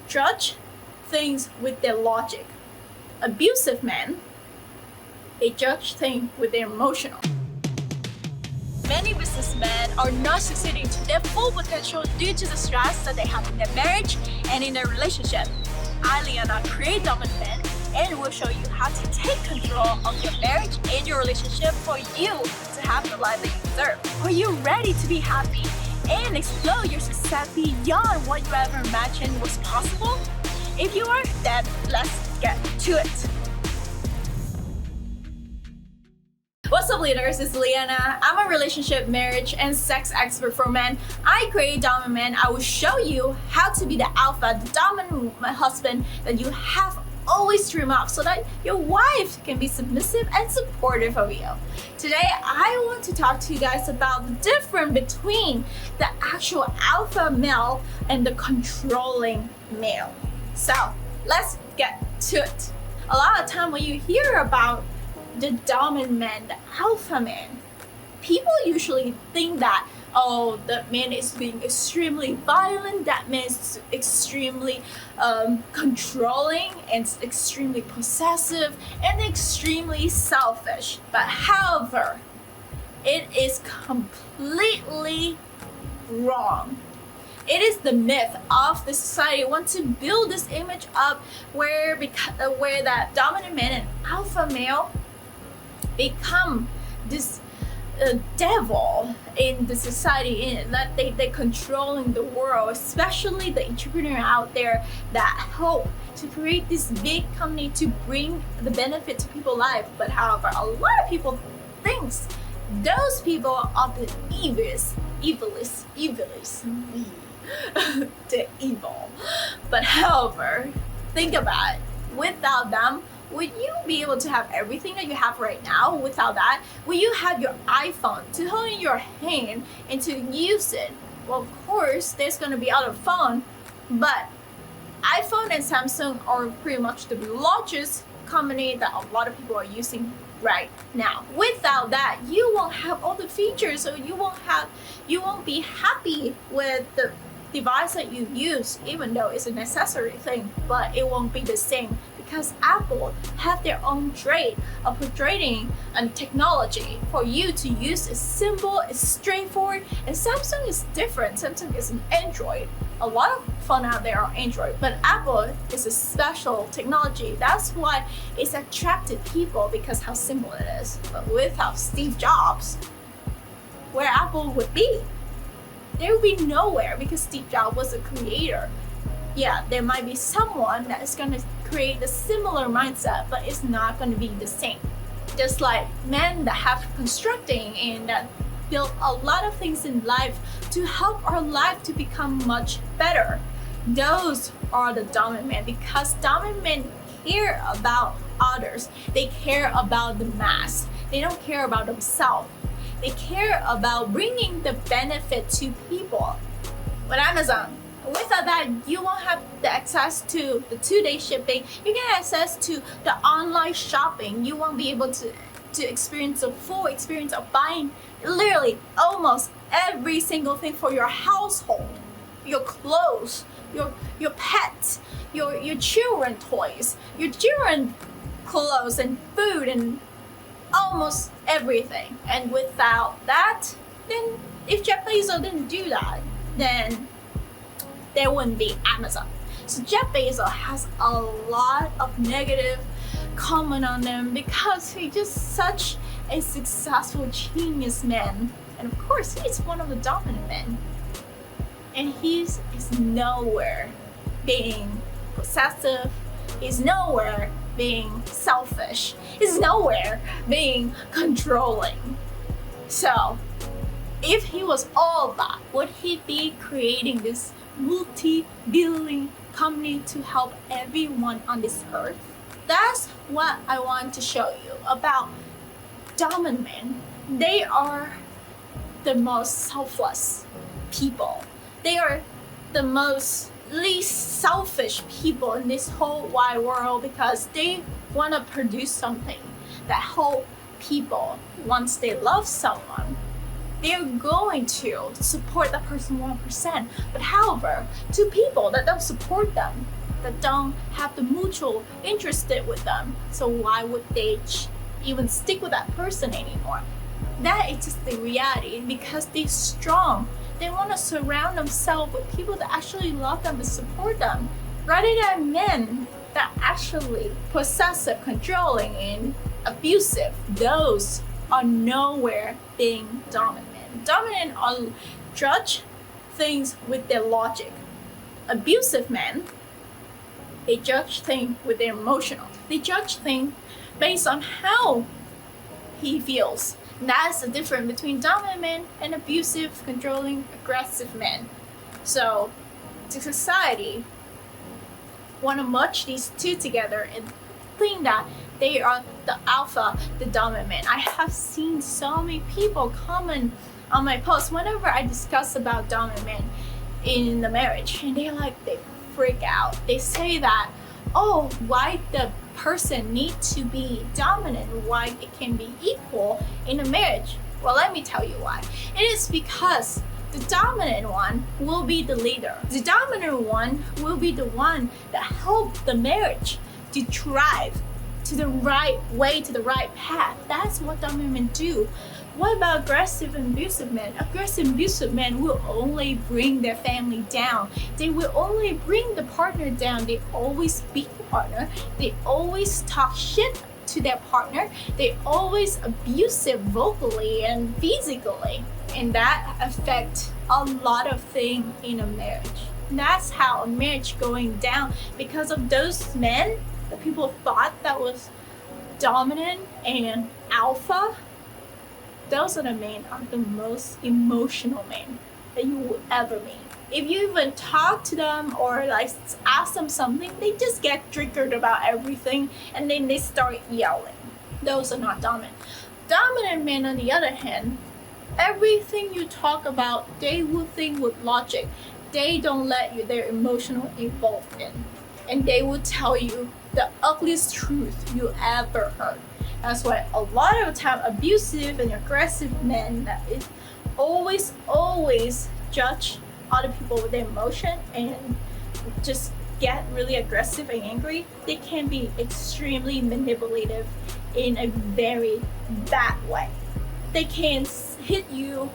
judge things with their logic. Abusive men, they judge things with their emotional. Many businessmen are not succeeding to their full potential due to the stress that they have in their marriage and in their relationship. I, Liana, create dominant men and will show you how to take control of your marriage and your relationship for you to have the life that you deserve. Are you ready to be happy and explore your success beyond what you ever imagined was possible? If you are, then let's get to it. What's up, leaders? It's Liana. I'm a relationship, marriage, and sex expert for men. I create dominant men. I will show you how to be the alpha, the dominant husband that you have always dream of, so that your wife can be submissive and supportive of you. Today, I want to talk to you guys about the difference between the actual alpha male and the controlling male. So let's get to it. A lot of time when you hear about the dominant man, the alpha man, people usually think that, oh, that man is being extremely violent, that man is extremely controlling and extremely possessive and extremely selfish. But however, it is completely wrong. It is the myth of the society want to build this image up where that dominant man and alpha male become this devil in the society, in that they're controlling the world, especially the entrepreneur out there that hope to create this big company to bring the benefit to people's life. But however, a lot of people thinks those people are the evilest, the evil. But however, think about it. Without them, would you be able to have everything that you have right now? Without that, will you have your iPhone to hold in your hand and to use it? Well, of course, there's going to be other phone, but iPhone and Samsung are pretty much the largest company that a lot of people are using right now. Without that, you won't have all the features, so you won't be happy with the device that you use, even though it's a necessary thing, but it won't be the same because Apple have their own trade of portraying and technology for you to use. Is simple, it's straightforward, and Samsung is different. Samsung is an Android. A lot of phone out there are Android, but Apple is a special technology. That's why it's attracted people, because how simple it is. But without Steve Jobs, where Apple would be? There would be nowhere, because Steve Jobs was a creator. Yeah, there might be someone that is going to create a similar mindset, but it's not going to be the same. Just like men that have constructing and that build a lot of things in life to help our life to become much better. Those are the dominant men, because dominant men care about others. They care about the mass. They don't care about themselves. They care about bringing the benefit to people. With Amazon, without that, you won't have the access to the 2-day shipping. You get access to the online shopping. You won't be able to experience the full experience of buying literally almost every single thing for your household, your clothes, your pets, your children toys, your children clothes and food and almost everything. And without that, then if Jeff Bezos didn't do that, then there wouldn't be Amazon. So Jeff Bezos has a lot of negative comment on them because he's just such a successful genius man. And of course, he's one of the dominant men. And he's nowhere being possessive. He's nowhere being selfish. He's nowhere being controlling. So, if he was all that, would he be creating this multi-billion company to help everyone on this earth? That's what I want to show you about dominant men. They are the most selfless people. They are the most least selfish people in this whole wide world, because they want to produce something that whole people, once they love someone, they're going to support that person 1%. But however, to people that don't support them, that don't have the mutual interest with them, so why would they even stick with that person anymore? That is just the reality, because they're strong. They want to surround themselves with people that actually love them and support them, rather than men that actually possessive, controlling, and abusive. Those are nowhere being dominant. Dominant are judge things with their logic. Abusive men, they judge things with their emotional. They judge things based on how he feels. That's the difference between dominant men and abusive, controlling, aggressive men. So the society want to merge these two together and think that they are the alpha, the dominant man. I have seen so many people comment on my posts whenever I discuss about dominant men in the marriage, and they freak out. They say that, oh, why the person need to be dominant, why it can be equal in a marriage? Well, let me tell you why. It is because the dominant one will be the leader. The dominant one will be the one that helps the marriage to thrive to the right way, to the right path. That's what dominant men do. What about aggressive and abusive men? Aggressive and abusive men will only bring their family down. They will only bring the partner down. They always beat the partner. They always talk shit to their partner. They always abusive vocally and physically. And that affects a lot of things in a marriage. And that's how a marriage going down, because of those men that people thought that was dominant and alpha. Those are the men are the most emotional men that you will ever meet. If you even talk to them or ask them something, they just get triggered about everything and then they start yelling. Those are not dominant. Dominant men, on the other hand, everything you talk about, they will think with logic. They don't let their emotional evolve in, and they will tell you the ugliest truth you ever heard. That's why a lot of the time abusive and aggressive men that is always judge other people with their emotion and just get really aggressive and angry. They can be extremely manipulative in a very bad way. They can hit you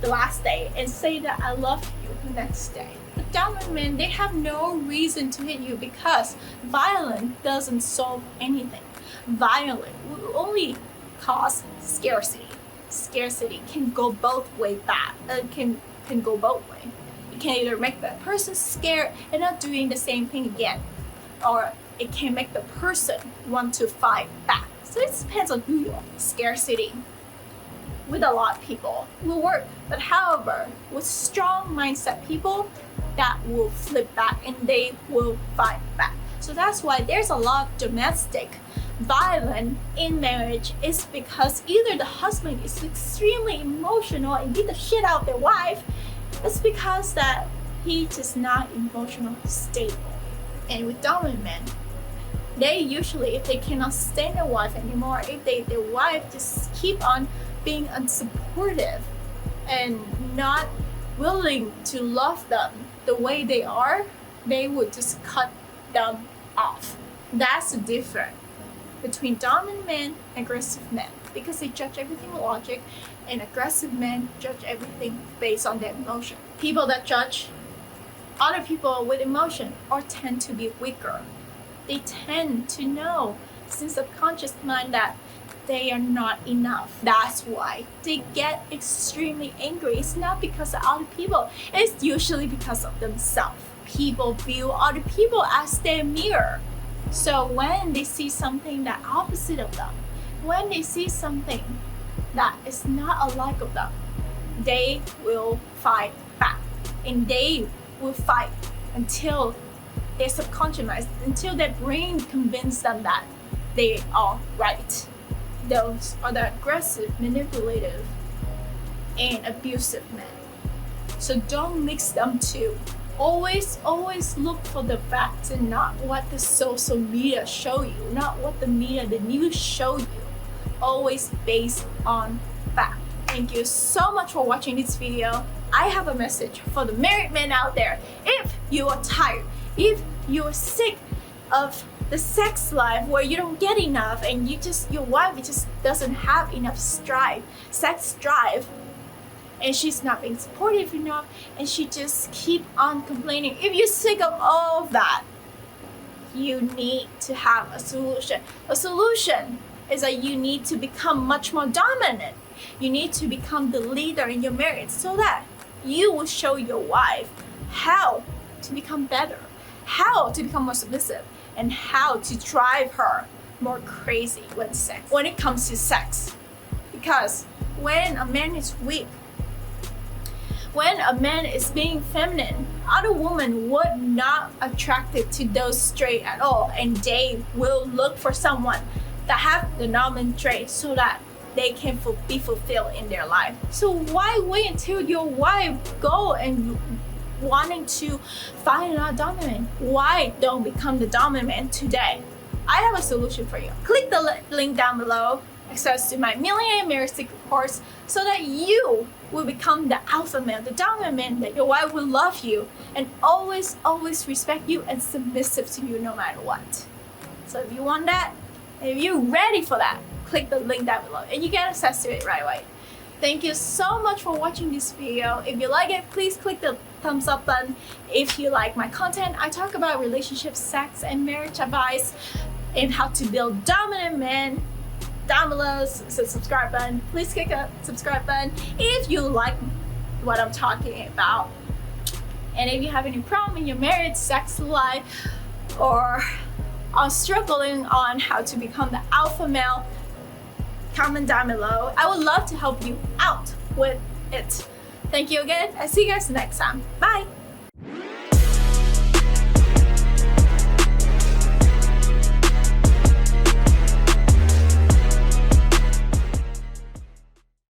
the last day and say that I love you the next day. The dominant men, they have no reason to hit you, because violence doesn't solve anything. Violence will only cause scarcity. Scarcity can go both ways bad. It can go both ways. It can either make the person scared and not doing the same thing again, or it can make the person want to fight back. So it depends on who you are. Scarcity with a lot of people will work, but however, with strong mindset people, that will flip back and they will fight back. So that's why there's a lot of domestic violence in marriage, is because either the husband is extremely emotional and beat the shit out of their wife. It's because that he just not emotionally stable. And with dominant men, they usually, if they cannot stand their wife anymore, if their wife just keep on being unsupportive and not willing to love them the way they are, they would just cut them off. That's the difference between dominant men and aggressive men, because they judge everything with logic, and aggressive men judge everything based on their emotion. People that judge other people with emotion or tend to be weaker. They tend to know in subconscious mind that they are not enough. That's why they get extremely angry. It's not because of other people. It's usually because of themselves. People view other people as their mirror. So when they see something that opposite of them, when they see something that is not alike of them, they will fight back. And they will fight until their subconscious mind, until their brain convinces them that they are right. Those are the aggressive, manipulative, and abusive men. So don't mix them two. Always look for the facts and not what the social media show you, not what the news show you. Always based on fact. thank you so much for watching this video. I have a message for the married men out there. If you are tired, if you're sick of the sex life where you don't get enough and your wife just doesn't have enough sex drive, and she's not being supportive enough, and she just keep on complaining. If you're sick of all of that, you need to have a solution. A solution is that you need to become much more dominant. You need to become the leader in your marriage so that you will show your wife how to become better, how to become more submissive, and how to drive her more crazy when it comes to sex. Because when a man is weak, when a man is being feminine, other women would not attracted to those straight at all, and they will look for someone that have the dominant trait so that they can be fulfilled in their life. So why wait until your wife go and wanting to find another dominant? Why don't become the dominant man today? I have a solution for you. Click the link down below, access to my Millionaire Marriage Secret course, so that you will become the alpha male, the dominant man, that your wife will love you and always respect you and submissive to you no matter what. So if you want that, if you're ready for that, click the link down below and you get access to it right away. Thank you so much for watching this video. If you like it, please click the thumbs up button. If you like my content, I talk about relationships, sex, and marriage advice and how to build dominant men. Down below is the subscribe button. Please click the subscribe button if you like what I'm talking about. And if you have any problem in your marriage, sex life, or are struggling on how to become the alpha male, comment down below. I would love to help you out with it. Thank you again. I'll see you guys next time. Bye.